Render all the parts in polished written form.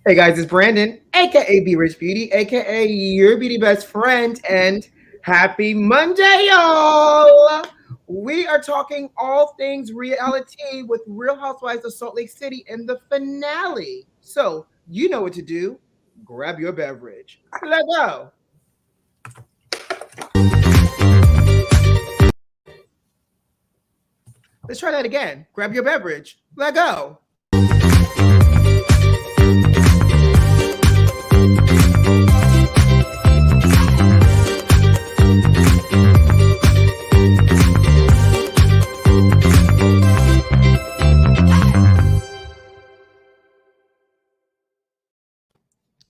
Hey guys, it's Brandon, aka B.Rich Beauty, aka your beauty best friend, and happy Monday, y'all! We are talking all things reality with Real Housewives of Salt Lake City in the finale. So, you know what to do. Grab your beverage. Let's go. Let's try that again. Grab your beverage. Let go.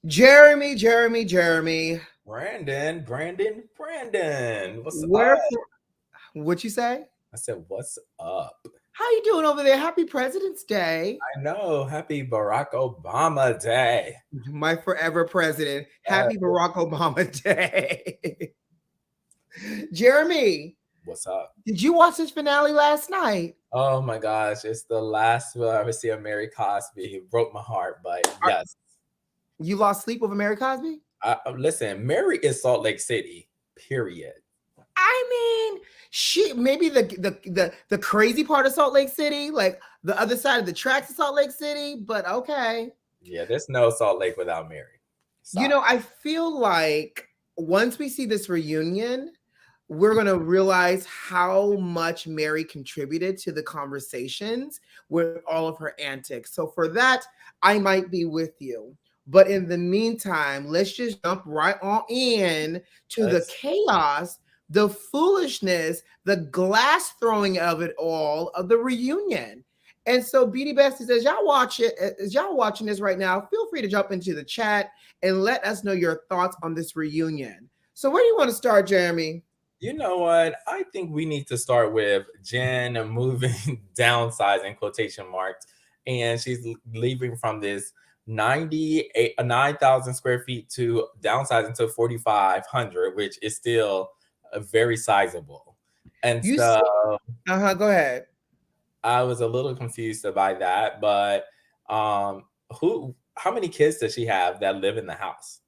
Jeremy. Brandon. What's Where? up? What you say? I said, what's up? How you doing over there? Happy President's Day. I know. Happy Barack Obama Day. My forever president. Uh, Happy Barack Obama Day. Jeremy, what's up? did you watch this finale last night? Oh my gosh. It's the last we'll ever see of Mary Cosby. It broke my heart, but Are, yes. you lost sleep over Mary Cosby? Listen, Mary is Salt Lake City, period. I mean, she maybe the crazy part of Salt Lake City, like the other side of the tracks of Salt Lake City, but okay. Yeah, there's no Salt Lake without Mary. Stop. I feel like once we see this reunion, we're going to realize how much Mary contributed to the conversations with all of her antics. So for that, I might be with you. But in the meantime, let's just jump right on in to the chaos, the foolishness, the glass throwing of it all, of the reunion. And so, BD Besties, as y'all watching this right now, feel free to jump into the chat and let us know your thoughts on this reunion. So, where do you want to start, Jeremy? You know what? I think we need to start with Jen moving downsizing quotation marks, and she's leaving from this 9,000 square feet to downsizing to 4,500, which is still very sizable. And You so see, go ahead. I was a little confused by that, but how many kids does she have that live in the house?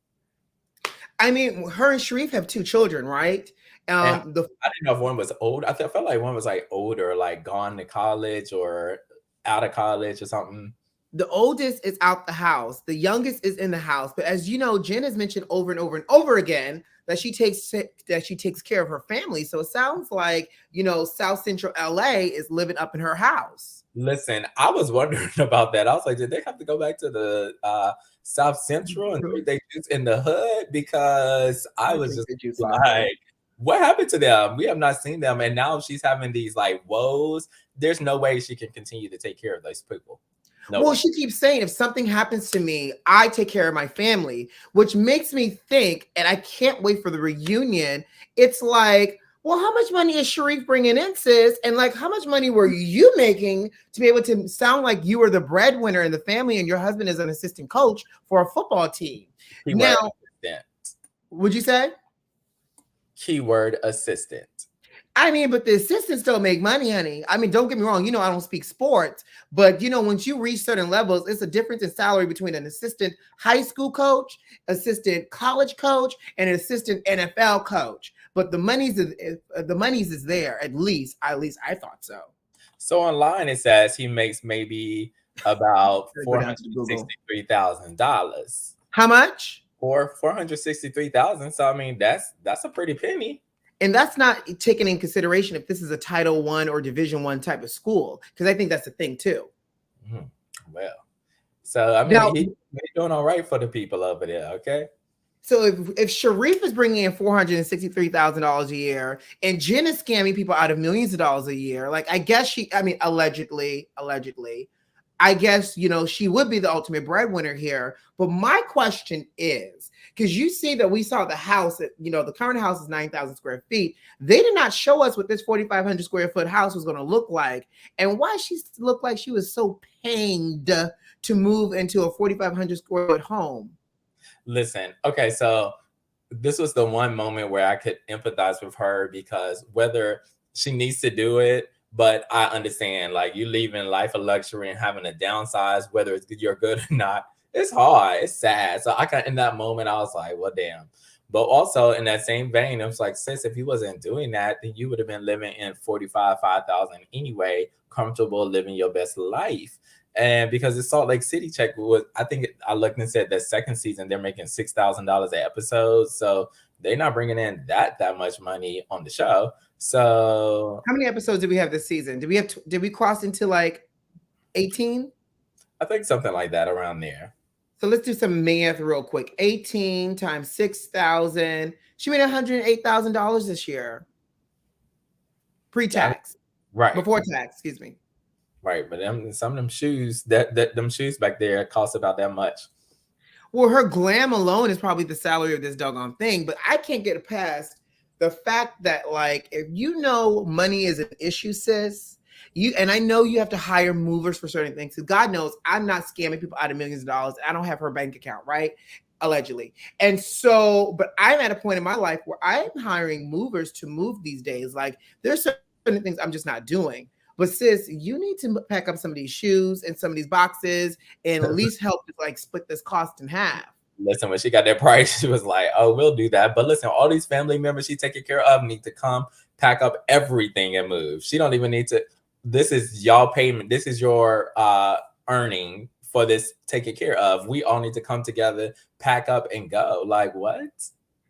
I mean, her and Sharif have two children, right? And The I didn't know if one was old. Felt like one was like older, like gone to college or out of college or something. the oldest is out the house. The youngest is in the house. But as you know, Jen has mentioned over and over and over again that she takes care of her family. So it sounds like, South Central LA is living up in her house. Listen, I was wondering about that. I was like, did they have to go back to the South Central and drink they juice in the hood? Because I was just like, what happened to them? We have not seen them. And now she's having these like woes. There's no way she can continue to take care of those people. No well, way. she keeps saying, if something happens to me, I take care of my family, which makes me think, and I can't wait for the reunion. It's like, well, how much money is Sharif bringing in, sis? And like, how much money were you making to be able to sound like you were the breadwinner in the family and your husband is an assistant coach for a football team? Keyword Now, assistant. would you say? Keyword assistant. I mean, but the assistants don't make money, honey. I mean, don't get me wrong. I don't speak sports, but once you reach certain levels, it's a difference in salary between an assistant high school coach, assistant college coach, and an assistant NFL coach. But the money's is there at least. At least I thought so. So online it says he makes maybe about $463,000. How much? Or 463,000. So I mean, that's a pretty penny. And that's not taken in consideration if this is a Title I or Division I type of school, because I think that's the thing too. Mm-hmm. Well, so I mean, he's doing all right for the people over there. Okay. So if Sharif is bringing in $463,000 a year and Jen is scamming people out of millions of dollars a year, like I guess allegedly, I guess, she would be the ultimate breadwinner here. But my question is, because you see that we saw the house, the current house is 9,000 square feet. They did not show us what this 4,500 square foot house was going to look like and why she looked like she was so pained to move into a 4,500 square foot home. Listen, okay, so this was the one moment where I could empathize with her because whether she needs to do it, but I understand, like, you leaving life of luxury and having a downsize, whether you're good or not, it's hard. It's sad. So I in that moment, I was like, well, damn. But also in that same vein, it was like, sis, if you wasn't doing that, then you would have been living in 5,000 anyway, comfortable, living your best life. And because the Salt Lake City check was, I think I looked and said the second season, they're making $6,000 an episode. So they're not bringing in that much money on the show. So how many episodes did we have this season? Did we cross into like 18? I think something like that around there. So let's do some math real quick. 18 times 6,000. She made $108,000 this year. Pre-tax. Right. Before tax, excuse me. Right. But some of them shoes, them shoes back there cost about that much. Well, her glam alone is probably the salary of this doggone thing, but I can't get past the fact that, like, if you know money is an issue, sis, and I know you have to hire movers for certain things, because God knows I'm not scamming people out of millions of dollars. I don't have her bank account, right? Allegedly. And so, but I'm at a point in my life where I'm hiring movers to move these days. Like, there's certain things I'm just not doing. But sis, you need to pack up some of these shoes and some of these boxes and at least help to like split this cost in half. Listen, when she got that price, she was like, oh, we'll do that. But listen, all these family members she taking care of need to come pack up everything and move. She don't even need to. This is y'all payment. This is your earning for this taken care of. We all need to come together, pack up and go. Like, what?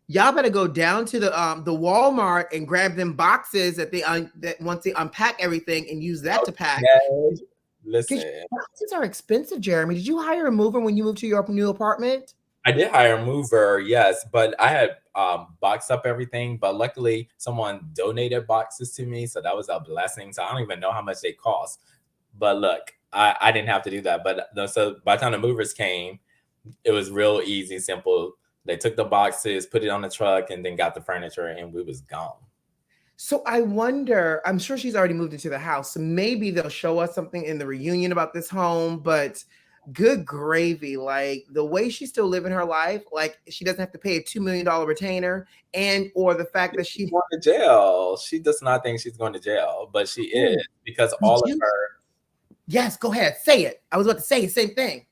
Y'all better go down to the Walmart and grab them boxes that that once they unpack everything and use that to pack. Listen, boxes are expensive, Jeremy. Did you hire a mover when you moved to your new apartment? I did hire a mover, yes, but I had boxed up everything. But luckily, someone donated boxes to me, so that was a blessing. So I don't even know how much they cost. But look, I didn't have to do that. But so by the time the movers came, it was real easy, simple. They took the boxes, put it on the truck, and then got the furniture, and we was gone. So I wonder, I'm sure she's already moved into the house. So maybe they'll show us something in the reunion about this home, but good gravy. Like the way she's still living her life, like she doesn't have to pay a $2 million retainer or the fact that she's going to jail. She does not think she's going to jail, but she is because all of her. Yes, go ahead. Say it. I was about to say the same thing.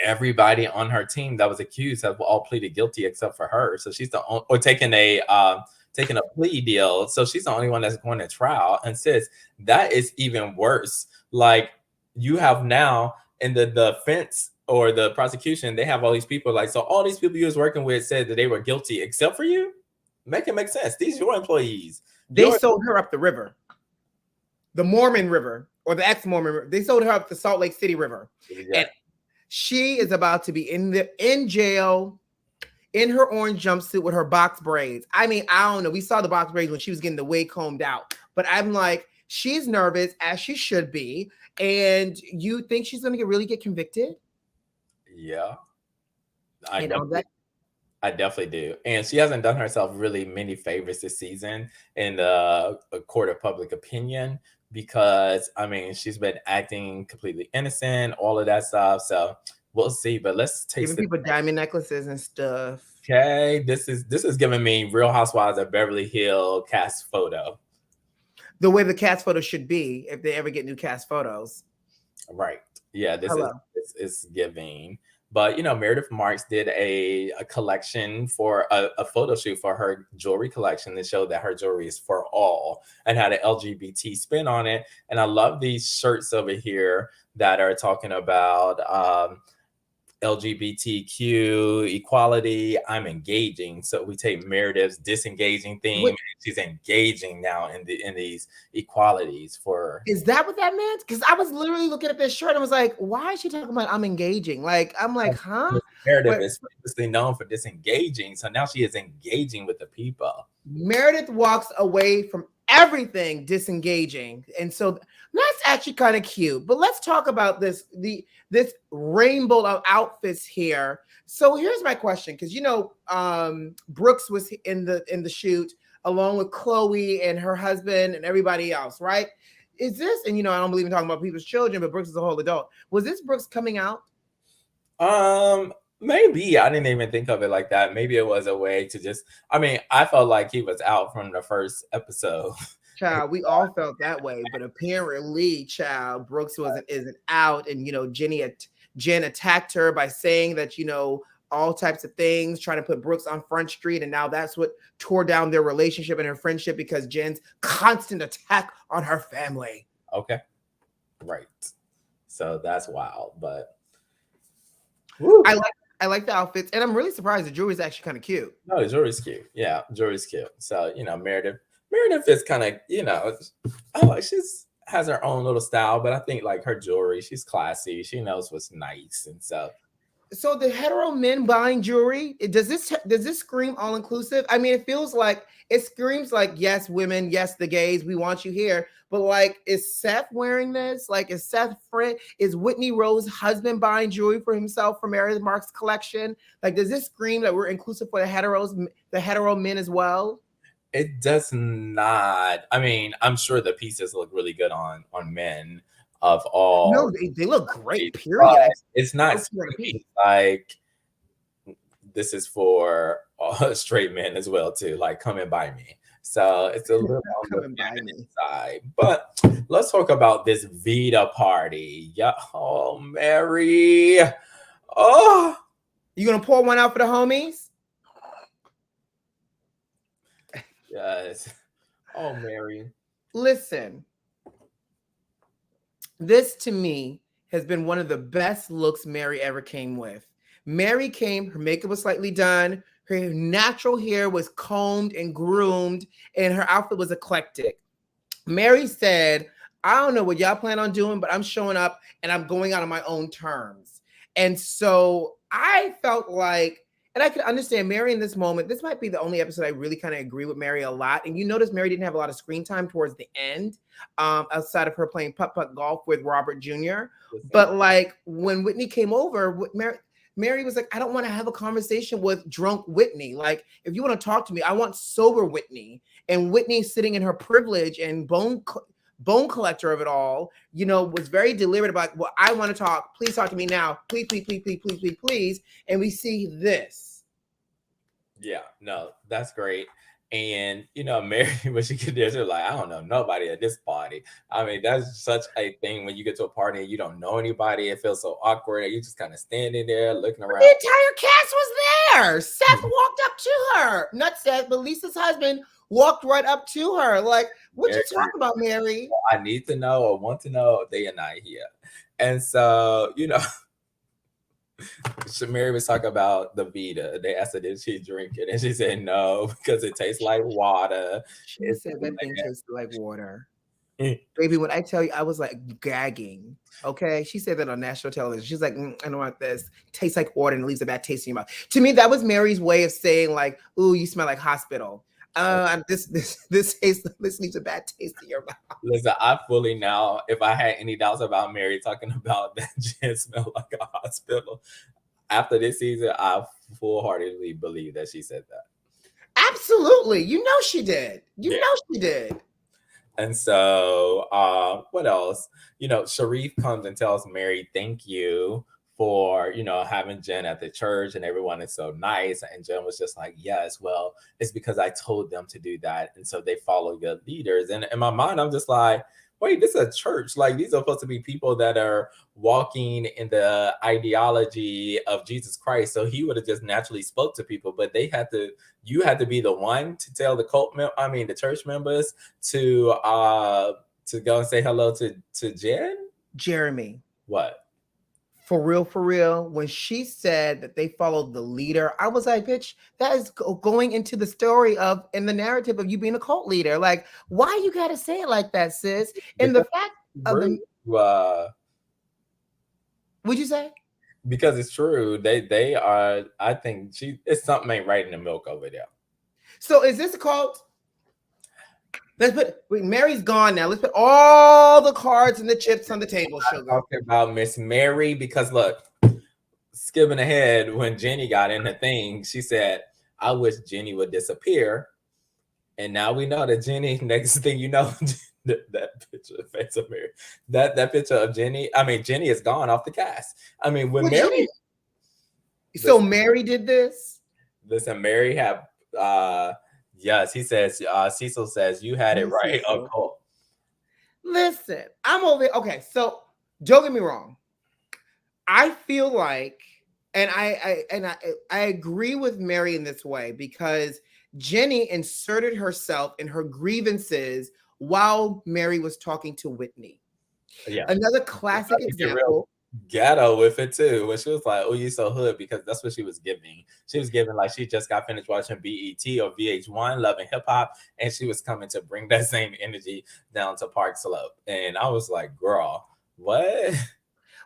Everybody on her team that was accused have all pleaded guilty except for her. So she's the only, or taking a plea deal. So she's the only one that's going to trial. And sis, that is even worse. Like you have now in the defense or the prosecution, they have all these people like, so all these people you was working with said that they were guilty except for you. Make it make sense. These are your employees. They sold her up the river, the Mormon River or the ex-Mormon River. They sold her up the Salt Lake City River. Yeah. And she is about to be in jail in her orange jumpsuit with her box braids. I mean, I don't know. We saw the box braids when she was getting the wig combed out. But I'm like, she's nervous, as she should be. And you think she's going to really get convicted? Yeah. I definitely do. And she hasn't done herself really many favors this season in the court of public opinion. Because I mean, she's been acting completely innocent, all of that stuff. So we'll see. But let's take giving people diamond necklaces and stuff. Okay, this is giving me Real Housewives of Beverly Hills cast photo. The way the cast photo should be if they ever get new cast photos. Right. Yeah. This is giving. But, you know, Meredith Marks did a collection for a photo shoot for her jewelry collection that showed that her jewelry is for all and had an LGBT spin on it. And I love these shirts over here that are talking about LGBTQ equality. I'm engaging. So we take Meredith's disengaging theme. And she's engaging now in these equalities for. Is that what that meant? Because I was literally looking at this shirt and was like, why is she talking about I'm engaging? Like, I'm like, huh? Meredith is previously known for disengaging. So now she is engaging with the people. Meredith walks away from everything disengaging. And so that's actually kind of cute. But let's talk about this rainbow of outfits here. So here's my question, because you know Brooks was in the shoot along with Chloe and her husband and everybody else, right? Is this, and you know, I don't believe in talking about people's children, but Brooks is a whole adult. Was this Brooks coming out? Maybe. I didn't even think of it like that. Maybe it was a way to just, I mean, I felt like he was out from the first episode. Child, we all felt that way, but apparently, child, Brooks isn't out, and you know, Jenny Jen attacked her by saying that, all types of things, trying to put Brooks on Front Street. And now that's what tore down their relationship and her friendship, because Jen's constant attack on her family. Okay. Right. So that's wild, but I like the outfits, and I'm really surprised the jewelry is actually kind of cute. No, the jewelry's cute. Yeah, jewelry's cute. So, Meredith is kind of, she's has her own little style, but I think like her jewelry, she's classy. She knows what's nice and stuff. So the hetero men buying jewelry, does this scream all inclusive? I mean, it screams like, yes, women, yes, the gays, we want you here. But like, is Seth wearing this? Like, is Whitney Rose's husband buying jewelry for himself from Meredith Marks' collection? Like, does this scream that we're inclusive for the hetero men as well? It does not. I mean, I'm sure the pieces look really good on men of all. No, they look great, period. It's not like this is for straight men as well too, like come and buy me. So it's a little on the feminine side. But let's talk about this Vida party. Yeah. Oh, Mary. Oh, you gonna pour one out for the homies? Yes. Oh, Mary. Listen, this to me has been one of the best looks Mary ever came with. Mary came, her makeup was slightly done, her natural hair was combed and groomed, and her outfit was eclectic. Mary said, I don't know what y'all plan on doing, but I'm showing up and I'm going out on my own terms. And so I felt like, and I could understand Mary in this moment. This might be the only episode I really kind of agree with Mary a lot. And you notice Mary didn't have a lot of screen time towards the end, outside of her playing putt-putt golf with Robert Jr. But like when Whitney came over, Mary was like, I don't want to have a conversation with drunk Whitney. Like, if you want to talk to me, I want sober Whitney. And Whitney, sitting in her privilege and bone collector of it all, was very deliberate about, well, I want to talk. Please talk to me now. Please, please, please, please, please, please, please. And we see this. Yeah, no, that's great. And, Mary, when she get there, she's like, I don't know nobody at this party. I mean, that's such a thing when you get to a party and you don't know anybody. It feels so awkward. You just kind of standing there looking around. The entire cast was there. Seth walked up to her. Not Seth, but Lisa's husband walked right up to her. Like, what you talking about, Mary? I need to know or want to know, they are not here. And so, Mary was talking about the Vida. They asked her, did she drink it? And she said no, because it tastes like water. She said that thing tastes like water. Baby, when I tell you, I was like gagging. Okay. She said that on national television. She's like, I don't want this. Tastes like water and it leaves a bad taste in your mouth. To me, that was Mary's way of saying like, ooh, you smell like hospital. This leaves a bad taste in your mouth. Listen, I fully now, if I had any doubts about Mary talking about that Jen smelled like a hospital, after this season, I full-heartedly believe that she said that. Absolutely. She did. She did. And so, what else? Sharif comes and tells Mary, thank you for, having Jen at the church and everyone is so nice. And Jen was just like, yes, well, it's because I told them to do that. And so they follow your leaders. And in my mind, I'm just like, wait, this is a church. Like, these are supposed to be people that are walking in the ideology of Jesus Christ. So he would have just naturally spoke to people, but you had to be the one to tell the church members to go and say hello to Jen. Jeremy. What? For real, when she said that they followed the leader, I was like, bitch, that is going into the story in the narrative of you being a cult leader. Like, why you got to say it like that, sis? And the fact of what'd you say? Because it's true. They are, I think it's something ain't right in the milk over there. So is this a cult? Mary's gone now. Let's put all the cards and the chips on the table, sugar. Talking about Miss Mary, because look, skipping ahead, when Jenny got in the thing, she said, I wish Jenny would disappear. And now we know that Jenny, next thing you know, that picture of face of Mary, that picture of Jenny, Jenny is gone off the cast. When Mary. So Mary did this? Listen, Mary had, yes, he says, Cecil says, you had it right. Oh, cool. Listen, I'm over here. Okay, so don't get me wrong. I feel like, and I agree with Mary in this way, because Jenny inserted herself in her grievances while Mary was talking to Whitney. Yeah. Another classic example. Ghetto with it too, when she was like, "Oh, you so hood," because that's what she was giving. She was giving like she just got finished watching BET or VH1, loving hip hop, and she was coming to bring that same energy down to Park Slope. And I was like, "Girl, what?"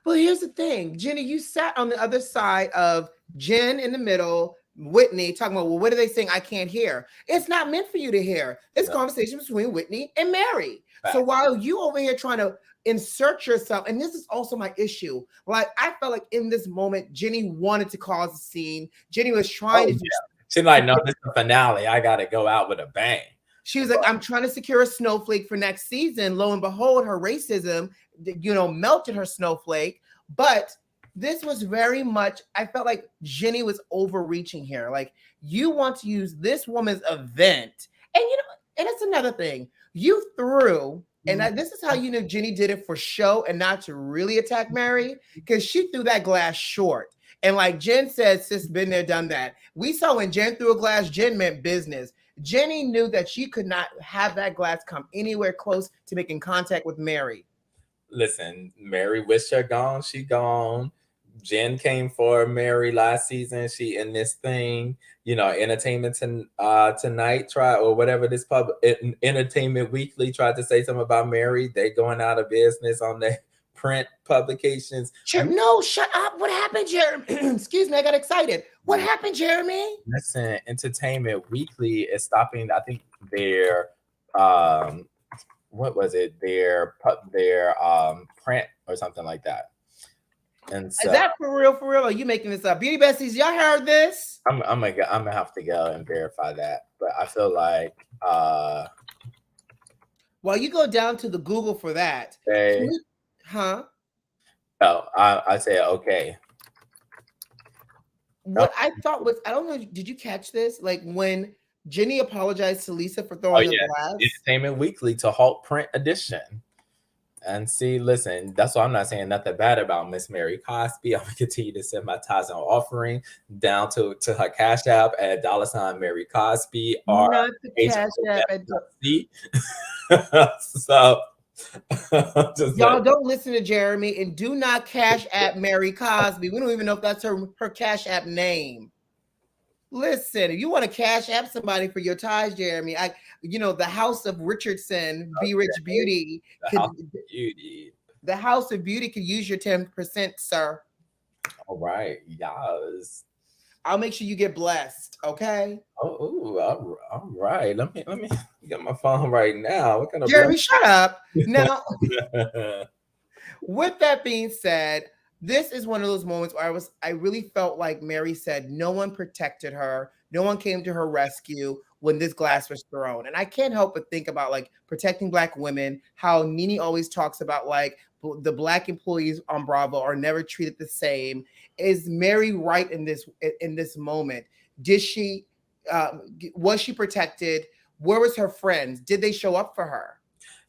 Well, here's the thing, Jenny, you sat on the other side of Jen in the middle, Whitney talking about, well, what are they saying I can't hear? It's not meant for you to hear. It's conversation between Whitney and Mary. Fact. So while you over here trying to insert yourself, and this is also my issue, like I felt like in this moment, Jenny wanted to cause a scene. Jenny was trying to. She's like, no, this is the finale. I got to go out with a bang. She was like, I'm trying to secure a snowflake for next season. Lo and behold, her racism, melted her snowflake. But this was very much, I felt like Jenny was overreaching here. Like, you want to use this woman's event. And, and it's another thing. You threw, and this is how Jenny did it for show and not to really attack Mary, because she threw that glass short. And like Jen said, sis, been there, done that. We saw when Jen threw a glass, Jen meant business. Jenny knew that she could not have that glass come anywhere close to making contact with Mary. Listen, Mary wished her gone. She gone. Jen came for Mary last season. She in this thing, Entertainment Tonight or whatever this Entertainment Weekly tried to say something about Mary. They going out of business on their print publications. No, shut up. What happened, Jeremy? Excuse me, I got excited. What happened, Jeremy? Listen, Entertainment Weekly is stopping, I think, their what was it? Their print or something like that. And so, is that for real? For real? Or are you making this up? Beauty Besties, y'all heard this? I'm gonna have to go and verify that. But I feel like while you go down to the Google for that, huh? No, I say okay. What I thought was, I don't know, did you catch this? Like when Jenny apologized to Lisa for throwing the glass? Entertainment Weekly to halt print edition. And see, listen, that's why I'm not saying nothing bad about Miss Mary Cosby. I'm gonna continue to send my tithes and offering down to her Cash App at $ Mary Cosby or not the Cash App at so y'all don't listen to Jeremy and do not Cash App Mary Cosby. We don't even know if that's her Cash App name. Listen, if you want to Cash App somebody for your ties, Jeremy, the House of Richardson, B.Rich Beauty, the House of Beauty could use your 10%, sir. All right, yes. I'll make sure you get blessed, okay? All right. Let me get my phone right now. What kind of Jeremy, shut up. Now, with that being said, this is one of those moments where I really felt like Mary said no one protected her. No one came to her rescue when this glass was thrown. And I can't help but think about like protecting Black women, how Nene always talks about like the Black employees on Bravo are never treated the same. Is Mary right in this moment? Did she, was she protected? Where was her friends? Did they show up for her?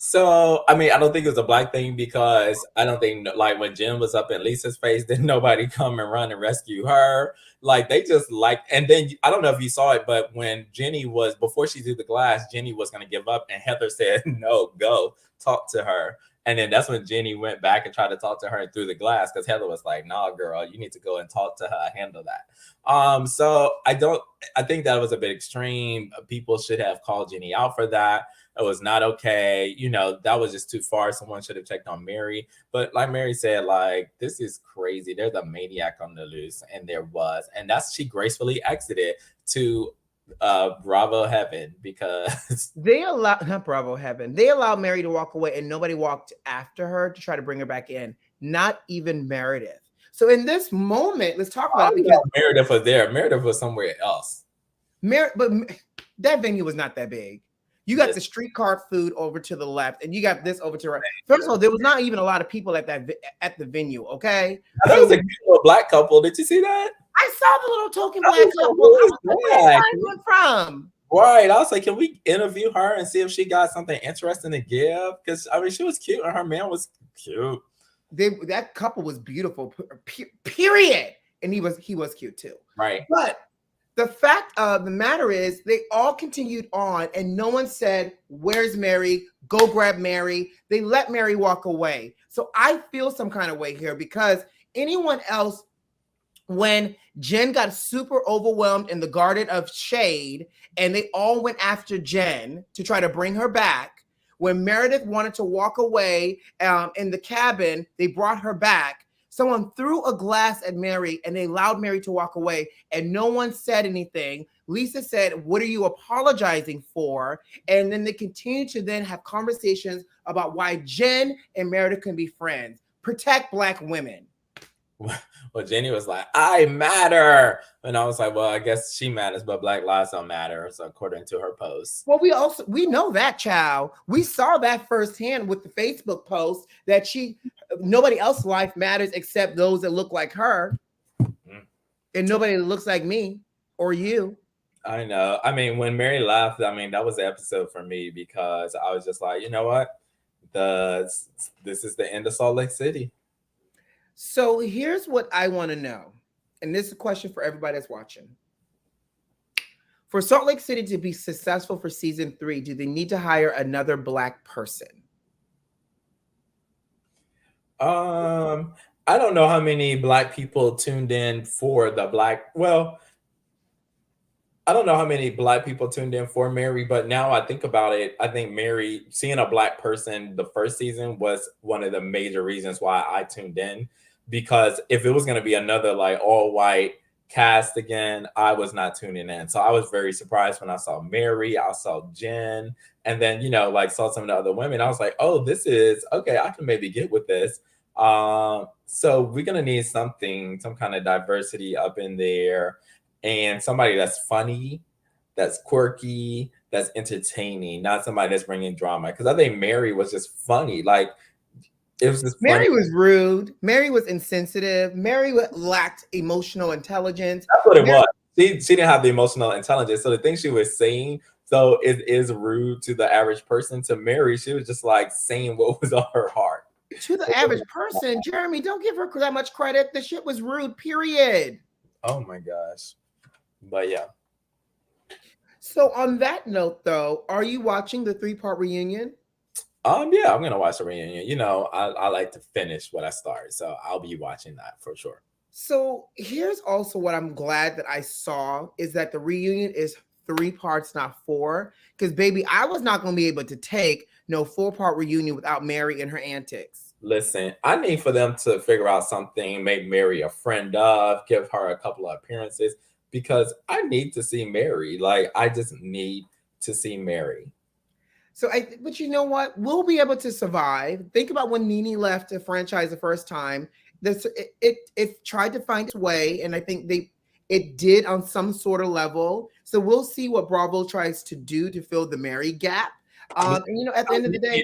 So, I mean, I don't think it was a Black thing, because I don't think like when Jen was up in Lisa's face, didn't nobody come and run and rescue her. Like they just and then I don't know if you saw it, but when Jenny was, before she threw the glass, Jenny was going to give up and Heather said, no, go talk to her. And then that's when Jenny went back and tried to talk to her and threw the glass, because Heather was like, nah, girl, you need to go and talk to her, handle that. So I think that was a bit extreme. People should have called Jenny out for that. It was not okay. That was just too far. Someone should have checked on Mary. But like Mary said, like, this is crazy. There's a maniac on the loose, and there was. And she gracefully exited to Bravo Heaven, because not Bravo Heaven. They allowed Mary to walk away, and nobody walked after her to try to bring her back in. Not even Meredith. So in this moment, let's talk about it, because Meredith was there. Meredith was somewhere else. But that venue was not that big. You got the streetcar food over to the left, and you got this over to the right. First of all, there was not even a lot of people at the venue. Okay, that was a cute Black couple. Did you see that? I saw the little token Black couple. Where is from? Right. I was like, can we interview her and see if she got something interesting to give? Because I mean, she was cute and her man was cute. that couple was beautiful, period. And he was cute too. Right. But the fact of the matter is they all continued on and no one said, where's Mary? Go grab Mary. They let Mary walk away. So I feel some kind of way here because anyone else, when Jen got super overwhelmed in the Garden of Shade and they all went after Jen to try to bring her back, when Meredith wanted to walk away in the cabin, they brought her back. Someone threw a glass at Mary and they allowed Mary to walk away and no one said anything. Lisa said, what are you apologizing for? And then they continued to then have conversations about why Jen and Meredith can be friends. Protect Black women. Well, Jenny was like, I matter. And I was like, well, I guess she matters, but Black lives don't matter. So according to her post. Well, we know that, child. We saw that firsthand with the Facebook post that nobody else's life matters except those that look like her. Mm-hmm. And nobody that looks like me or you. I know. I mean, when Mary left, I mean, that was the episode for me because I was just like, you know what? This is the end of Salt Lake City. So here's what I want to know. And this is a question for everybody that's watching. For Salt Lake City to be successful for season 3, do they need to hire another Black person? I don't know how many Black people tuned in for the Black. Well, I don't know how many Black people tuned in for Mary, but now I think about it, I think Mary, seeing a Black person the first season was one of the major reasons why I tuned in. Because if it was going to be another like all white cast again, I was not tuning in. So I was very surprised when I saw Mary, I saw Jen, and then, like saw some of the other women. I was like, oh, this is okay. I can maybe get with this. So we're going to need some kind of diversity up in there and somebody that's funny, that's quirky, that's entertaining, not somebody that's bringing drama. Because I think Mary was just funny. Like, it was just Mary funny. was rude. Mary was insensitive. Mary lacked emotional intelligence. That's what it was. She didn't have the emotional intelligence. So the thing she was saying, though, it is rude to the average person. To Mary, she was just like saying what was on her heart. To the average person, Jeremy, don't give her that much credit. The shit was rude, period. Oh my gosh. But yeah. So on that note, though, are you watching the 3-part reunion? Yeah, I'm gonna watch the reunion. I like to finish what I started, so I'll be watching that for sure. So here's also what I'm glad that I saw is that the reunion is 3 parts, not 4. Because baby, I was not gonna be able to take no 4-part reunion without Mary and her antics. Listen, I need for them to figure out something, make Mary a friend of, give her a couple of appearances, because I need to see Mary. Like, I just need to see Mary. So but you know what? We'll be able to survive. Think about when Nene left the franchise the first time. It tried to find its way, and I think it did on some sort of level. So we'll see what Bravo tries to do to fill the Mary gap. And at the end of the day,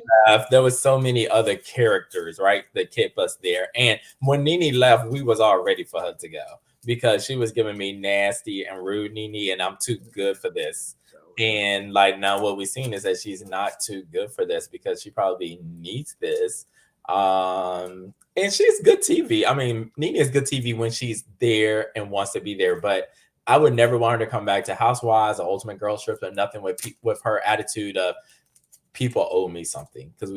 there was so many other characters, right, that kept us there. And when Nene left, we was all ready for her to go because she was giving me nasty and rude Nene, and I'm too good for this. And like now what we've seen is that she's not too good for this because she probably needs this. And she's good TV. I mean, Nene is good TV when she's there and wants to be there, but I would never want her to come back to Housewives or Ultimate Girls Trip or nothing with her attitude of people owe me something, because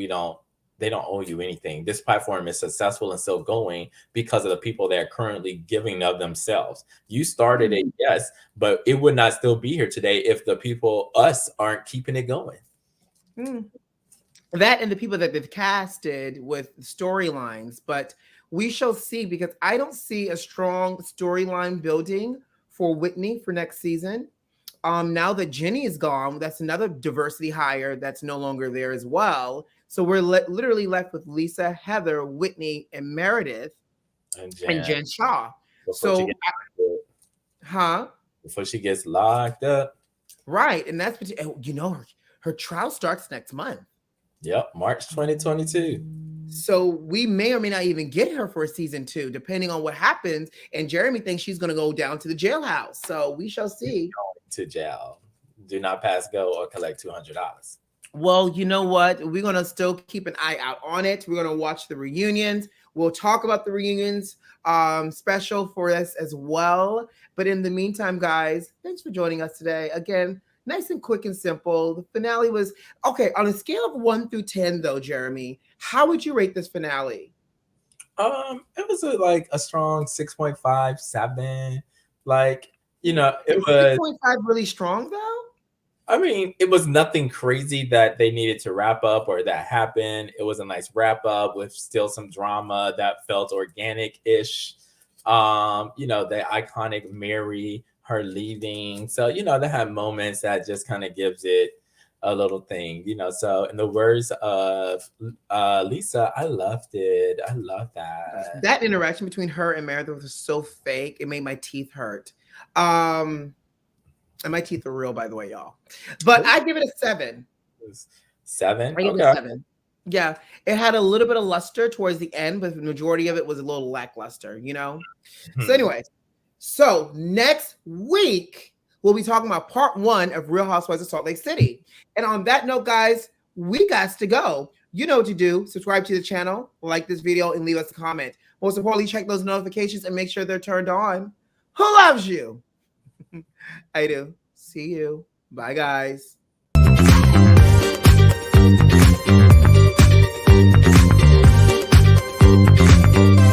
they don't owe you anything. This platform is successful and still going because of the people that are currently giving of themselves. You started it, yes, but it would not still be here today if the people, us, aren't keeping it going. That and the people that they've casted with storylines, but we shall see, because I don't see a strong storyline building for Whitney for next season. Now that Jenny is gone, that's another diversity hire that's no longer there as well. So we're literally left with Lisa, Heather, Whitney, and Meredith, and Jen Shaw. Before she gets locked up. Right. And that's, her trial starts next month. Yep, March 2022. So we may or may not even get her for season 2, depending on what happens. And Jeremy thinks she's going to go down to the jailhouse. So we shall see. To jail. Do not pass go or collect $200. Well, you know what? We're going to still keep an eye out on it. We're going to watch the reunions. We'll talk about the reunions special for us as well. But in the meantime, guys, thanks for joining us today. Again, nice and quick and simple. The finale was okay. On a scale of 1 through 10, though, Jeremy, how would you rate this finale? It was like a strong 6.5, 7. Like, it Is was 6.5 really strong, though? I mean, it was nothing crazy that they needed to wrap up or that happened. It was a nice wrap up with still some drama that felt organic-ish. The iconic Mary, her leaving. So, they had moments that just kind of gives it a little thing, So in the words of Lisa, I loved it. I love that. That interaction between her and Meredith was so fake. It made my teeth hurt. And my teeth are real, by the way, y'all. But I give it a 7. 7? I give it a 7. Yeah, it had a little bit of luster towards the end, but the majority of it was a little lackluster, So anyway, so next week, we'll be talking about part 1 of Real Housewives of Salt Lake City. And on that note, guys, we got to go. You know what to do. Subscribe to the channel, like this video, and leave us a comment. Most importantly, check those notifications and make sure they're turned on. Who loves you? I do. See you. Bye, guys.